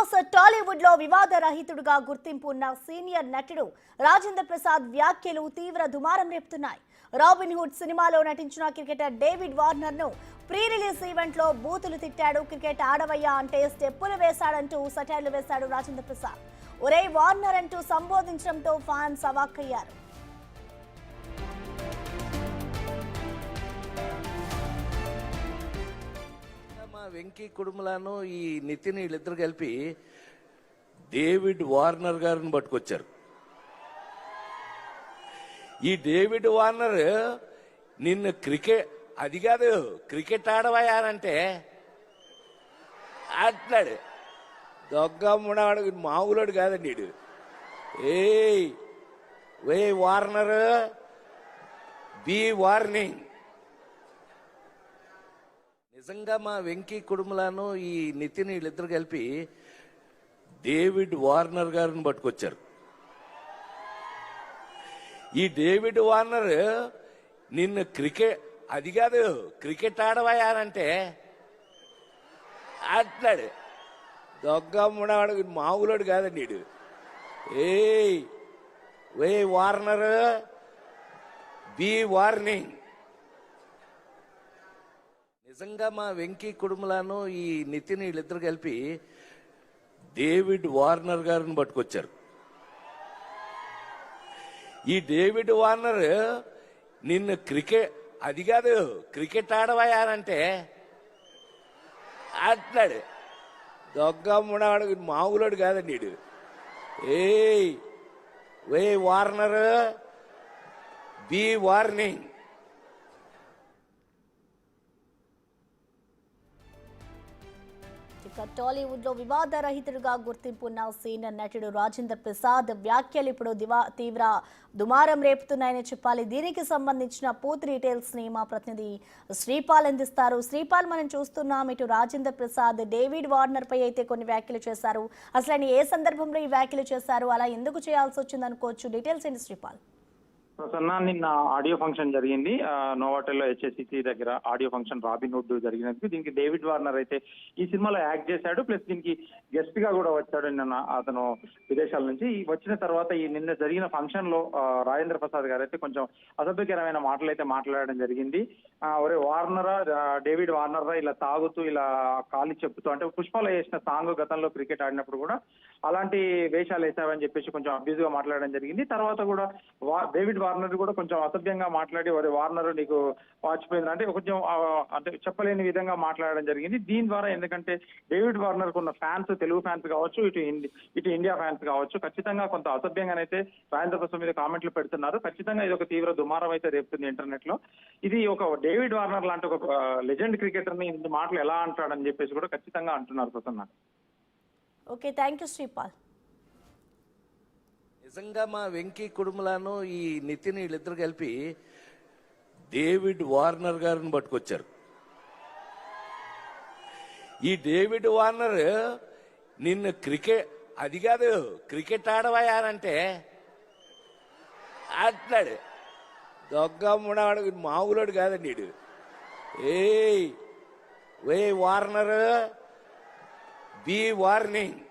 Mass Tollywood లో వివాద రహితుడుగా గుర్తింపు ఉన్న సీనియర్ నటుడు రాజేంద్ర ప్రసాద్ వ్యాఖ్యలు తీవ్ర దుమారం రేపుతున్నాయి. రాబిన్ హుడ్ సినిమాలో నటించిన క్రికెటర్ డేవిడ్ వార్నర్ ను ప్రీ రిలీజ్ ఈవెంట్ లో బూతులు తిట్టాడు. క్రికెట్ ఆడవయ్యా అంటే స్టెప్పులు వేశాడంటూ సెటైర్లు వేశాడు రాజేంద్ర ప్రసాద్. ఒరే వార్నర్ అంటూ సంబోధించడంతో ఫ్యాన్స్ అవాక్కయ్యారు. వెంకీ కుడుములను ఈ నితిన్ వీళ్ళిద్దరు కలిపి డేవిడ్ వార్నర్ గారిని పట్టుకొచ్చారు. ఈ డేవిడ్ వార్నర్ నిన్ను అది కాదు క్రికెట్ ఆడవయానంటే అట్లాడు దొగ్గమ్ముడాడు మామూలుడు కాదండి వీడు. ఏ వార్నర్ బి వార్నింగ్. నిజంగా మా వెంకీ కుడుములను ఈ నితిన్ వీళ్ళిద్దరు కలిపి డేవిడ్ వార్నర్ గారిని పట్టుకొచ్చారు. ఈ డేవిడ్ వార్నర్ నిన్ను అది కాదు క్రికెట్ ఆడవయానంటే అట్లాడు దొగ్గమ్ముడాడు మామూలుడు కాదండి వీడు. ఏ వార్నర్ బి వార్నింగ్. నిజంగా మా వెంకీ కుడుములను ఈ నితిన్ వీళ్ళిద్దరు కలిపి డేవిడ్ వార్నర్ గారిని పట్టుకొచ్చారు. ఈ డేవిడ్ వార్నర్ నిన్ను అది కాదు క్రికెట్ ఆడవయానంటే అట్లాడు దొగ్గమ్ముడాడు మామూలుడు కాదండి వీడు. ఏ వార్నర్ బి వార్నింగ్. టాలీవుడ్ లో వివాద రహితుడుగా గుర్తింపు ఉన్న సీనియర్ నటుడు రాజేంద్ర ప్రసాద్ వ్యాఖ్యలు ఇప్పుడు తీవ్ర దుమారం రేపుతున్నాయని చెప్పాలి. దీనికి సంబంధించిన పూర్తి డీటెయిల్స్ ని మా ప్రతినిధి శ్రీపాల్ అందిస్తారు. శ్రీపాల్, మనం చూస్తున్నాం ఇటు రాజేంద్ర ప్రసాద్ డేవిడ్ వార్నర్ పై అయితే కొన్ని వ్యాఖ్యలు చేశారు. అసలు ఆయన ఏ సందర్భంలో ఈ వ్యాఖ్యలు చేశారు, అలా ఎందుకు చేయాల్సి వచ్చింది అనుకోవచ్చు? డీటెయిల్స్ ఏంటి శ్రీపాల్? ప్రసన్న, నిన్న ఆడియో ఫంక్షన్ జరిగింది నోవాటెల్లో హెచ్ఎస్సిసి దగ్గర ఆడియో ఫంక్షన్ రాబిన్ హుడ్ జరిగినందుకు. దీనికి డేవిడ్ వార్నర్ అయితే ఈ సినిమాలో యాక్ట్ చేశాడు, ప్లస్ దీనికి గెస్ట్ గా కూడా వచ్చాడు. నిన్న అతను విదేశాల నుంచి వచ్చిన తర్వాత ఈ నిన్న జరిగిన ఫంక్షన్ లో రాజేంద్ర ప్రసాద్ గారు అయితే కొంచెం అసభ్యకరమైన మాటలు అయితే మాట్లాడడం జరిగింది. ఒరే వార్నరా, డేవిడ్ వార్నర్ ఇలా తాగుతూ ఇలా కాలి చెప్పుతూ, అంటే పుష్పలో వేసిన సాంగ్ గతంలో క్రికెట్ ఆడినప్పుడు కూడా అలాంటి వేషాలు వేసావని చెప్పేసి కొంచెం అబ్యూజ్ గా మాట్లాడడం జరిగింది. తర్వాత కూడా డేవిడ్ వార్నర్ కూడా కొంచెం అసభ్యంగా మాట్లాడి ఒరే వార్నర్ నీకు వాచిపోయింది అంటే కొంచెం అంటే చెప్పలేని విధంగా మాట్లాడడం జరిగింది. దీని ద్వారా ఎందుకంటే డేవిడ్ వార్నర్ ఉన్న ఫ్యాన్స్, తెలుగు ఫ్యాన్స్ కావచ్చు, ఇటు ఇండియా ఫ్యాన్స్ కావచ్చు, ఖచ్చితంగా కొంత అసభ్యంగానైతే రాజేంద్ర ప్రసాద్ మీద కామెంట్లు పెడుతున్నారు. ఖచ్చితంగా ఇది ఒక తీవ్ర దుమారం అయితే రేపుతుంది ఇంటర్నెట్ లో. ఇది ఒక డేవిడ్ వార్నర్ లాంటి ఒక లెజెండ్ క్రికెటర్ ని ఇంత మాటలు ఎలా అంటాడని చెప్పేసి కూడా ఖచ్చితంగా అంటున్నారు Prasanna. Okay, thank you Sripal. నిజంగా మా వెంకీ కుడుములను ఈ నితిన్ వీళ్ళిద్దరు కలిపి డేవిడ్ వార్నర్ గారిని పట్టుకొచ్చారు. ఈ డేవిడ్ వార్నర్ నిన్ను అది కాదు క్రికెట్ ఆడవయానంటే అట్లాడు దొగ్గమ్ముడాడు మామూలుడు కాదండి వీడు. ఏ వార్నర్ బి వార్నింగ్.